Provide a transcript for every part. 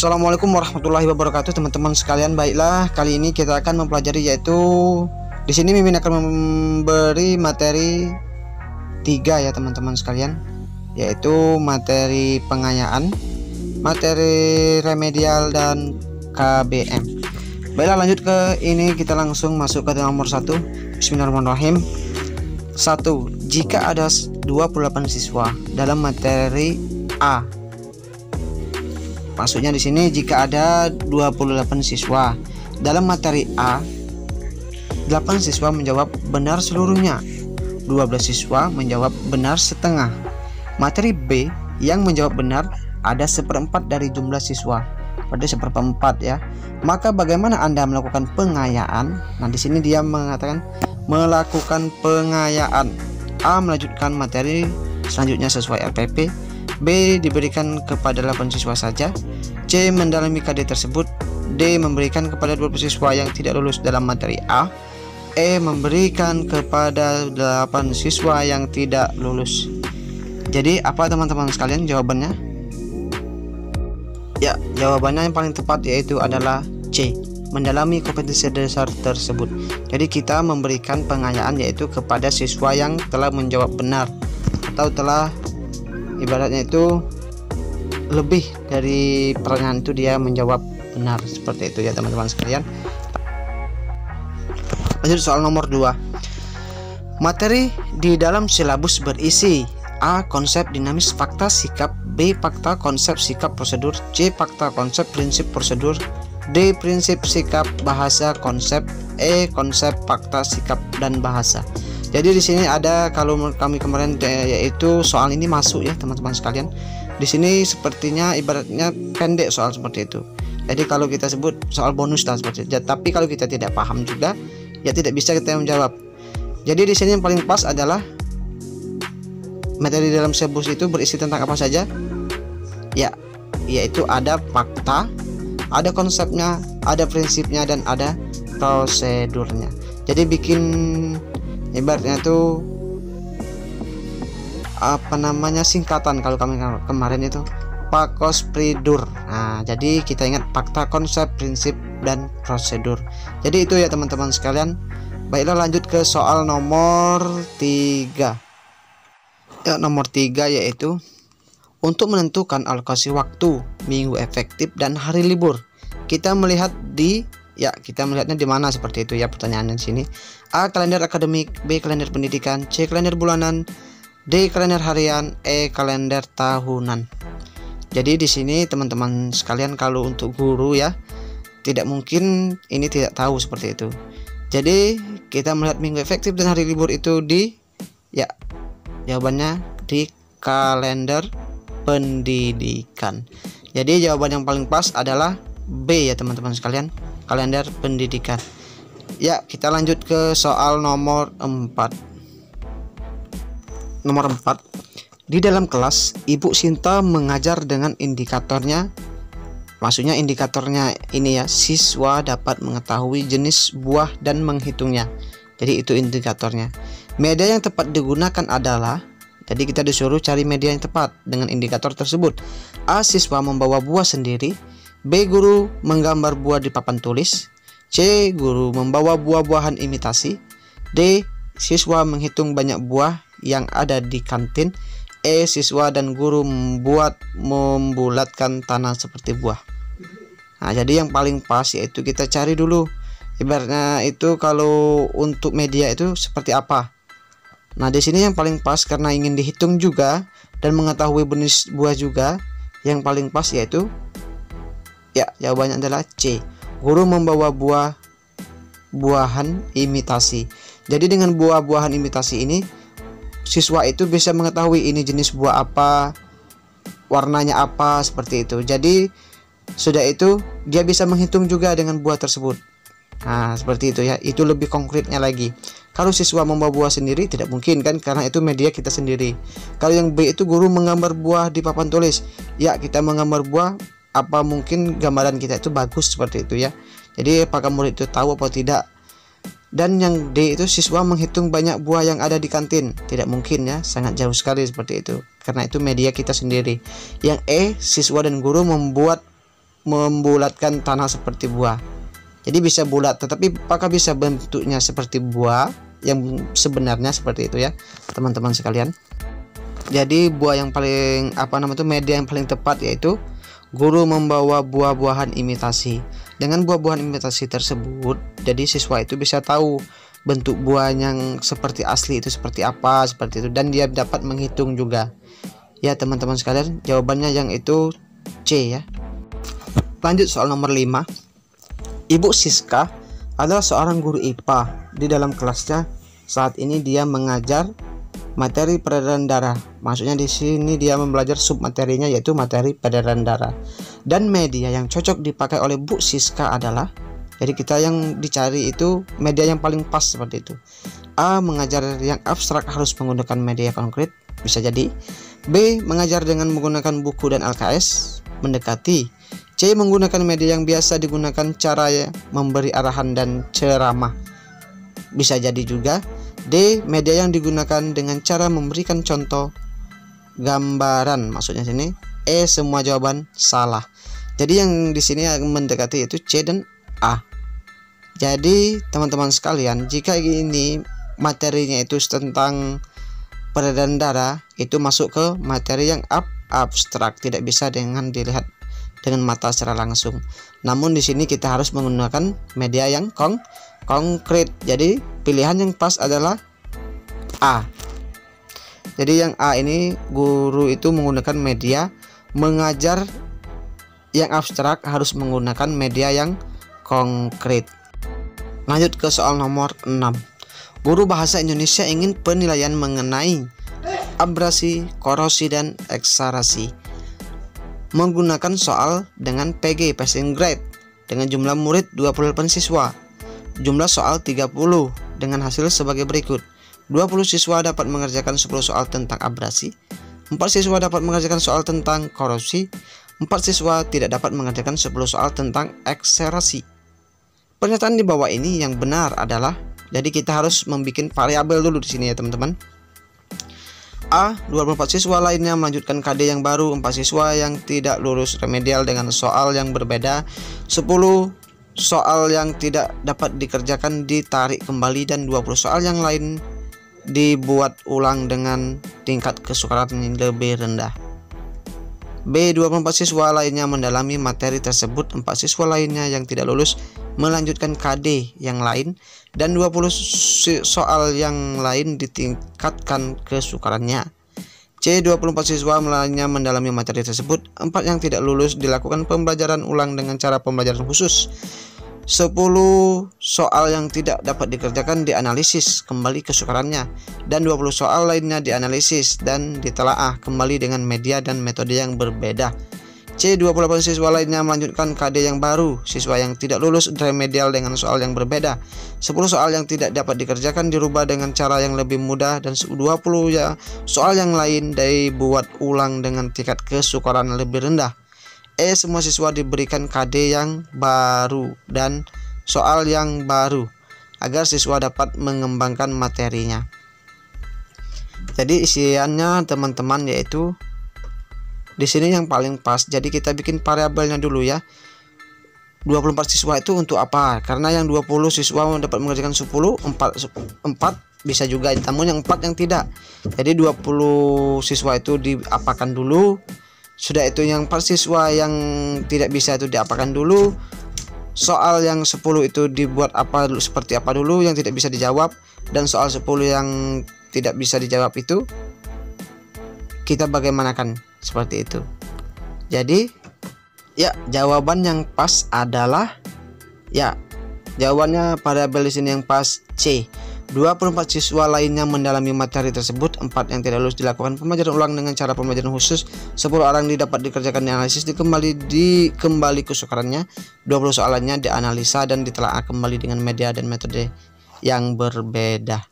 Assalamualaikum warahmatullahi wabarakatuh, teman-teman sekalian. Baiklah, kali ini kita akan mempelajari, yaitu di sini Mimin akan memberi materi 3 ya teman-teman sekalian, yaitu materi pengayaan, materi remedial, dan KBM. Baiklah, lanjut ke ini, kita langsung masuk ke nomor 1. Bismillahirrahmanirrahim. 1. Jika ada 28 siswa dalam materi A. Maksudnya di sini jika ada 28 siswa dalam materi A, 8 siswa menjawab benar seluruhnya, 12 siswa menjawab benar setengah. Materi B yang menjawab benar ada 1/4 dari jumlah siswa, berarti 1/4 ya. Maka bagaimana Anda melakukan pengayaan? Nah, di sini dia mengatakan melakukan pengayaan. A. Melanjutkan materi selanjutnya sesuai LPP. B. Diberikan kepada 8 siswa saja. C. Mendalami KD tersebut. D. Memberikan kepada 20 siswa yang tidak lulus dalam materi A. E. Memberikan kepada 8 siswa yang tidak lulus. Jadi apa teman-teman sekalian jawabannya? Ya, jawabannya yang paling tepat yaitu adalah C. Mendalami kompetensi dasar tersebut. Jadi kita memberikan pengayaan yaitu kepada siswa yang telah menjawab benar, atau telah ibaratnya itu lebih dari pertanyaan itu dia menjawab benar, seperti itu ya teman-teman sekalian. Lanjut soal nomor 2. Materi di dalam silabus berisi A. Konsep dinamis fakta sikap. B. Fakta konsep sikap prosedur. C. Fakta konsep prinsip prosedur. D. Prinsip sikap bahasa konsep. E. Konsep fakta sikap dan bahasa. Jadi di sini ada, kalau kami kemarin yaitu soal ini masuk ya teman-teman sekalian. Di sini sepertinya ibaratnya pendek soal seperti itu. Jadi kalau kita sebut soal bonus lah seperti itu. Tapi kalau kita tidak paham juga ya tidak bisa kita menjawab. Jadi di sini yang paling pas adalah materi dalam silabus itu berisi tentang apa saja? Ya, yaitu ada fakta, ada konsepnya, ada prinsipnya, dan ada prosedurnya. Jadi bikin ibaratnya itu singkatan, kalau kami kemarin itu PAKOSPRIDUR. Nah, jadi kita ingat fakta, konsep, prinsip, dan prosedur. Jadi itu ya teman-teman sekalian. Baiklah, lanjut ke soal nomor 3. Ya, nomor 3 yaitu untuk menentukan alokasi waktu, minggu efektif, dan hari libur. Kita melihatnya di mana seperti itu ya pertanyaannya di sini. A. Kalender akademik. B. Kalender pendidikan. C. Kalender bulanan. D. Kalender harian. E. Kalender tahunan. Jadi di sini teman-teman sekalian, kalau untuk guru ya tidak mungkin ini tidak tahu seperti itu. Jadi kita melihat minggu efektif dan hari libur itu jawabannya di kalender pendidikan. Jadi jawaban yang paling pas adalah B ya teman-teman sekalian, kalender pendidikan. Ya, kita lanjut ke soal nomor 4. Nomor 4. Di dalam kelas, Ibu Sinta mengajar dengan indikatornya. Maksudnya indikatornya ini ya, siswa dapat mengetahui jenis buah dan menghitungnya. Jadi itu indikatornya. Media yang tepat digunakan adalah, jadi kita disuruh cari media yang tepat dengan indikator tersebut. A. Siswa membawa buah sendiri. B. Guru menggambar buah di papan tulis. C. Guru membawa buah-buahan imitasi. D. Siswa menghitung banyak buah yang ada di kantin. E. Siswa dan guru membulatkan tanah seperti buah. Nah, jadi yang paling pas yaitu kita cari dulu ibaratnya itu kalau untuk media itu seperti apa. Nah, di sini yang paling pas karena ingin dihitung juga dan mengetahui jenis buah juga, yang paling pas yaitu jawabannya adalah C. Guru membawa buah-buahan imitasi. Jadi dengan buah-buahan imitasi ini siswa itu bisa mengetahui ini jenis buah apa, warnanya apa, seperti itu. Jadi sudah itu dia bisa menghitung juga dengan buah tersebut. Nah, seperti itu ya. Itu lebih konkretnya lagi. Kalau siswa membawa buah sendiri tidak mungkin kan, karena itu media kita sendiri. Kalau yang B itu guru menggambar buah di papan tulis. Ya, kita menggambar buah, apa mungkin gambaran kita itu bagus seperti itu ya. Jadi apakah murid itu tahu atau tidak. Dan yang D itu siswa menghitung banyak buah yang ada di kantin. Tidak mungkin ya, sangat jauh sekali seperti itu. Karena itu media kita sendiri. Yang E, siswa dan guru membuat membulatkan tanah seperti buah. Jadi bisa bulat, tetapi apakah bisa bentuknya seperti buah yang sebenarnya seperti itu ya teman-teman sekalian. Jadi buah yang paling media yang paling tepat yaitu guru membawa buah-buahan imitasi. Dengan buah-buahan imitasi tersebut, jadi siswa itu bisa tahu bentuk buah yang seperti asli itu seperti apa, seperti itu, dan dia dapat menghitung juga. Ya teman-teman sekalian, jawabannya yang itu C ya. Lanjut soal nomor 5. Ibu Siska adalah seorang guru IPA. Di dalam kelasnya saat ini dia mengajar materi peredaran darah. Maksudnya di sini dia belajar submaterinya yaitu materi peredaran darah. Dan media yang cocok dipakai oleh Bu Siska adalah, jadi kita yang dicari itu media yang paling pas seperti itu. A. Mengajar yang abstrak harus menggunakan media konkret, bisa jadi. B. Mengajar dengan menggunakan buku dan LKS, mendekati. C. Menggunakan media yang biasa digunakan, cara memberi arahan dan ceramah, bisa jadi juga. D. Media yang digunakan dengan cara memberikan contoh gambaran, maksudnya sini. E. Semua jawaban salah. Jadi yang di sini yang mendekati itu C dan A. Jadi teman-teman sekalian, jika ini materinya itu tentang peredaran darah, itu masuk ke materi yang abstrak, tidak bisa dengan dilihat dengan mata secara langsung. Namun di sini kita harus menggunakan media yang konkret. Jadi pilihan yang pas adalah A. Jadi yang A ini, guru itu menggunakan media mengajar yang abstrak harus menggunakan media yang konkret. Lanjut ke soal nomor 6. Guru bahasa Indonesia ingin penilaian mengenai abrasi, korosi, dan eksarasi. Menggunakan soal dengan PG, passing grade, dengan jumlah murid 28 siswa. Jumlah soal 30 dengan hasil sebagai berikut. 20 siswa dapat mengerjakan 10 soal tentang abrasi, 4 siswa dapat mengerjakan soal tentang korosi, 4 siswa tidak dapat mengerjakan 10 soal tentang eksarasi. Pernyataan di bawah ini yang benar adalah, jadi kita harus membuat variabel dulu di sini ya teman-teman. A. 24 siswa lainnya melanjutkan KD yang baru, 4 siswa yang tidak lulus remedial dengan soal yang berbeda, 10 soal yang tidak dapat dikerjakan ditarik kembali, dan 20 soal yang lain dibuat ulang dengan tingkat kesukaran yang lebih rendah. B. 24 siswa lainnya mendalami materi tersebut, 4 siswa lainnya yang tidak lulus melanjutkan KD yang lain, dan 20 soal yang lain ditingkatkan kesukarannya. C. 24 siswa lainnya mendalami materi tersebut, 4 yang tidak lulus dilakukan pembelajaran ulang dengan cara pembelajaran khusus. 10 soal yang tidak dapat dikerjakan dianalisis kembali kesukarannya, dan 20 soal lainnya dianalisis dan ditelaah kembali dengan media dan metode yang berbeda. C. 28 siswa lainnya melanjutkan KD yang baru, siswa yang tidak lulus remedial dengan soal yang berbeda. 10 soal yang tidak dapat dikerjakan dirubah dengan cara yang lebih mudah, dan 20 soal yang lain dibuat ulang dengan tingkat kesukaran lebih rendah. E. Semua siswa diberikan KD yang baru dan soal yang baru agar siswa dapat mengembangkan materinya. Jadi isiannya teman-teman yaitu di sini yang paling pas. Jadi kita bikin variabelnya dulu ya. 24 siswa itu untuk apa? Karena yang 20 siswa dapat mengerjakan 10, 4 bisa juga, namun yang 4 yang tidak. Jadi 20 siswa itu diapakan dulu. Sudah itu yang 4 siswa yang tidak bisa itu diapakan dulu. Soal yang 10 itu dibuat seperti apa dulu yang tidak bisa dijawab, dan soal 10 yang tidak bisa dijawab itu kita bagaimanakan seperti itu. Jadi ya jawaban yang pas adalah ya jawabannya variabel di sini yang pas C. 24 siswa lainnya mendalami materi tersebut, 4 yang tidak lulus dilakukan pembelajaran ulang dengan cara pembelajaran khusus, 10 orang dapat dikerjakan dianalisis dikembali kesukarannya, 20 soalannya dianalisa dan ditelaah kembali dengan media dan metode yang berbeda.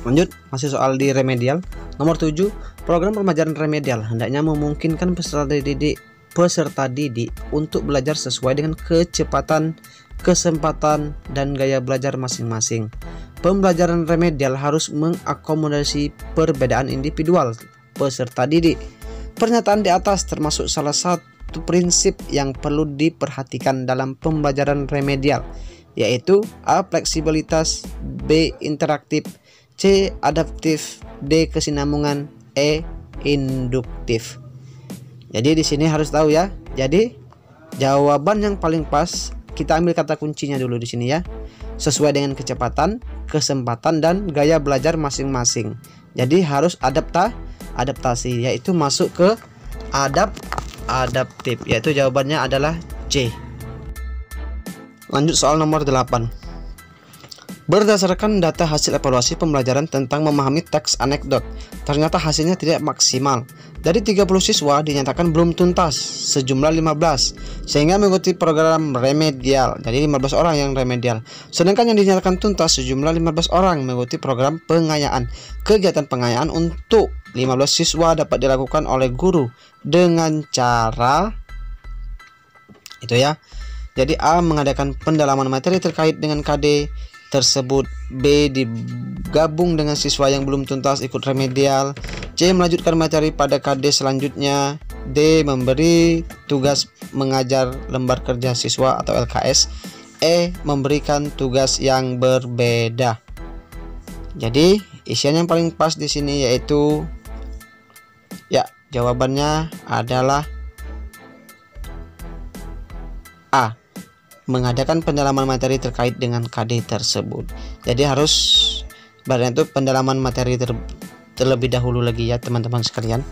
Lanjut, masih soal di remedial. Nomor 7, program pembelajaran remedial hendaknya memungkinkan peserta didik untuk belajar sesuai dengan kecepatan, kesempatan, dan gaya belajar masing-masing. Pembelajaran remedial harus mengakomodasi perbedaan individual peserta didik. Pernyataan di atas termasuk salah satu satu prinsip yang perlu diperhatikan dalam pembelajaran remedial, yaitu A. Fleksibilitas, B. Interaktif, C. Adaptif, D. Kesinambungan, E. Induktif. Jadi di sini harus tahu ya. Jadi jawaban yang paling pas kita ambil kata kuncinya dulu di sini ya. Sesuai dengan kecepatan, kesempatan dan gaya belajar masing-masing. Jadi harus adaptasi, yaitu masuk ke adaptif, yaitu jawabannya adalah C. Lanjut soal nomor 8. Berdasarkan data hasil evaluasi pembelajaran tentang memahami teks anekdot, ternyata hasilnya tidak maksimal. Dari 30 siswa dinyatakan belum tuntas sejumlah 15, sehingga mengikuti program remedial. Jadi 15 orang yang remedial. Sedangkan yang dinyatakan tuntas sejumlah 15 orang mengikuti program pengayaan. Kegiatan pengayaan untuk 15 siswa dapat dilakukan oleh guru dengan cara itu ya. Jadi A. Mengadakan pendalaman materi terkait dengan KD tersebut, B. Digabung dengan siswa yang belum tuntas ikut remedial, C. Melanjutkan materi pada KD selanjutnya, D. Memberi tugas mengajar lembar kerja siswa atau LKS, E. Memberikan tugas yang berbeda. Jadi isian yang paling pas di sini yaitu ya, jawabannya adalah A. Mengadakan pendalaman materi terkait dengan KD tersebut. Jadi harus itu pendalaman materi terlebih dahulu lagi ya teman-teman sekalian.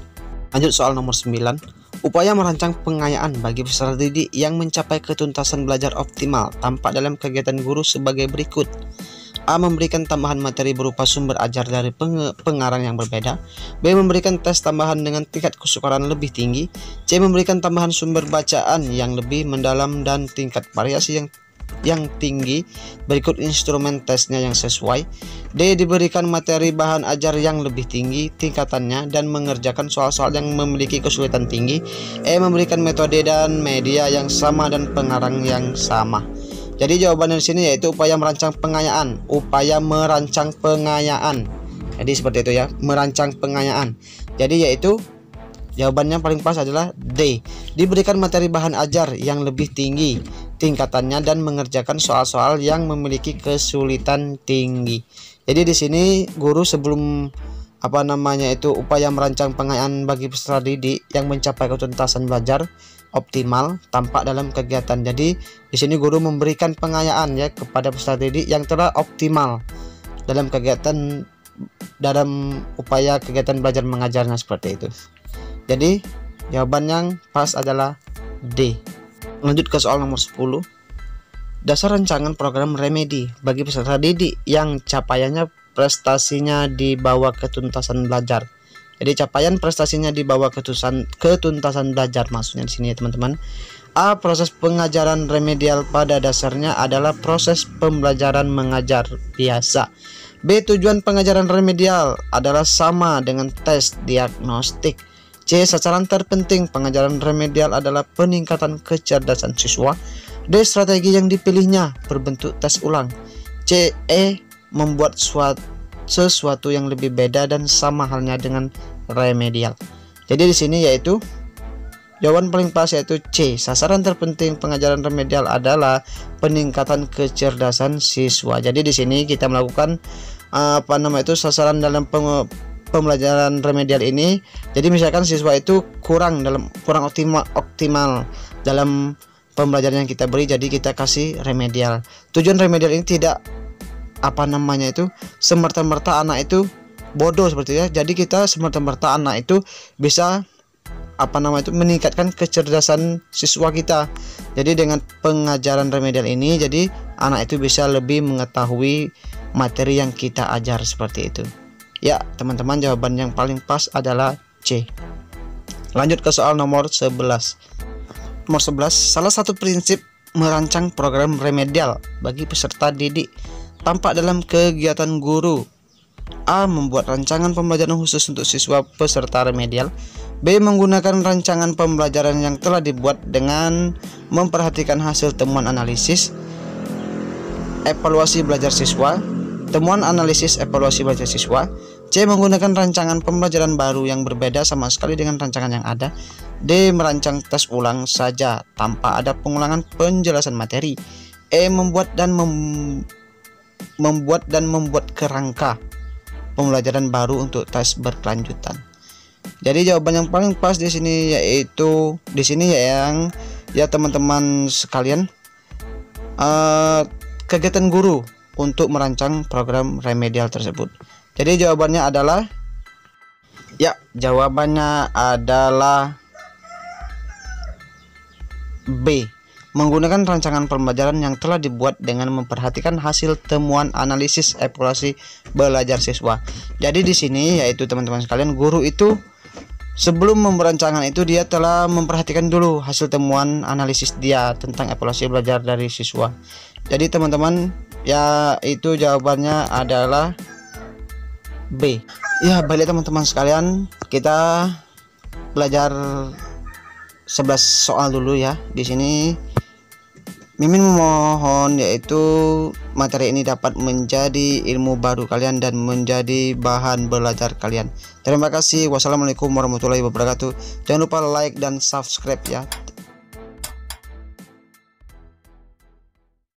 Lanjut soal nomor 9. Upaya merancang pengayaan bagi peserta didik yang mencapai ketuntasan belajar optimal tampak dalam kegiatan guru sebagai berikut. A. Memberikan tambahan materi berupa sumber ajar dari pengarang yang berbeda. B. Memberikan tes tambahan dengan tingkat kesukaran lebih tinggi. C. Memberikan tambahan sumber bacaan yang lebih mendalam dan tingkat variasi yang tinggi. Berikut instrumen tesnya yang sesuai. D. Diberikan materi bahan ajar yang lebih tinggi tingkatannya dan mengerjakan soal-soal yang memiliki kesulitan tinggi. E. Memberikan metode dan media yang sama dan pengarang yang sama. Jadi jawabannya di sini yaitu upaya merancang pengayaan. Jadi seperti itu ya, merancang pengayaan. Jadi yaitu jawabannya paling pas adalah D. Diberikan materi bahan ajar yang lebih tinggi tingkatannya dan mengerjakan soal-soal yang memiliki kesulitan tinggi. Jadi di sini guru sebelum upaya merancang pengayaan bagi peserta didik yang mencapai ketuntasan belajar optimal tampak dalam kegiatan. Jadi di sini guru memberikan pengayaan ya kepada peserta didik yang telah optimal dalam kegiatan, dalam upaya kegiatan belajar mengajarnya seperti itu. Jadi jawaban yang pas adalah D. Lanjut ke soal nomor 10. Dasar rancangan program remedi bagi peserta didik yang capaiannya prestasinya di bawah ketuntasan belajar. Jadi capaian prestasinya di bawah ketuntasan belajar maksudnya di sini ya teman-teman. A. Proses pengajaran remedial pada dasarnya adalah proses pembelajaran mengajar biasa. B. Tujuan pengajaran remedial adalah sama dengan tes diagnostik. C. Sasaran terpenting pengajaran remedial adalah peningkatan kecerdasan siswa. D. Strategi yang dipilihnya berbentuk tes ulang. C. E. Membuat sesuatu yang lebih beda dan sama halnya dengan remedial. Jadi di sini yaitu jawaban paling pas yaitu C. Sasaran terpenting pengajaran remedial adalah peningkatan kecerdasan siswa. Jadi di sini kita melakukan sasaran dalam pembelajaran remedial ini. Jadi misalkan siswa itu kurang optimal dalam pembelajaran yang kita beri, jadi kita kasih remedial. Tujuan remedial ini tidak semerta-merta anak itu bodoh seperti itu ya. Jadi kita semerta-merta anak itu bisa meningkatkan kecerdasan siswa kita. Jadi dengan pengajaran remedial ini jadi anak itu bisa lebih mengetahui materi yang kita ajar seperti itu. Ya, teman-teman, jawaban yang paling pas adalah C. Lanjut ke soal nomor 11. Nomor 11, salah satu prinsip merancang program remedial bagi peserta didik tampak dalam kegiatan guru. A. Membuat rancangan pembelajaran khusus untuk siswa peserta remedial. B. Menggunakan rancangan pembelajaran yang telah dibuat dengan memperhatikan hasil temuan analisis evaluasi belajar siswa. Temuan analisis evaluasi belajar siswa. C. Menggunakan rancangan pembelajaran baru yang berbeda sama sekali dengan rancangan yang ada. D. Merancang tes ulang saja tanpa ada pengulangan penjelasan materi. E. Membuat dan membuat kerangka pembelajaran baru untuk tes berkelanjutan. Jadi jawaban yang paling pas di sini yaitu di sini yang teman-teman sekalian, kegiatan guru untuk merancang program remedial tersebut. Jadi jawabannya adalah B. Menggunakan rancangan pembelajaran yang telah dibuat dengan memperhatikan hasil temuan analisis evaluasi belajar siswa. Jadi di sini yaitu teman-teman sekalian, guru itu sebelum memerancangan itu dia telah memperhatikan dulu hasil temuan analisis dia tentang evaluasi belajar dari siswa. Jadi teman-teman, itu jawabannya adalah B. Ya, baiklah teman-teman sekalian, kita belajar 11 soal dulu ya. Di sini Mimin memohon yaitu materi ini dapat menjadi ilmu baru kalian dan menjadi bahan belajar kalian. Terima kasih. Wassalamualaikum warahmatullahi wabarakatuh. Jangan lupa like dan subscribe ya.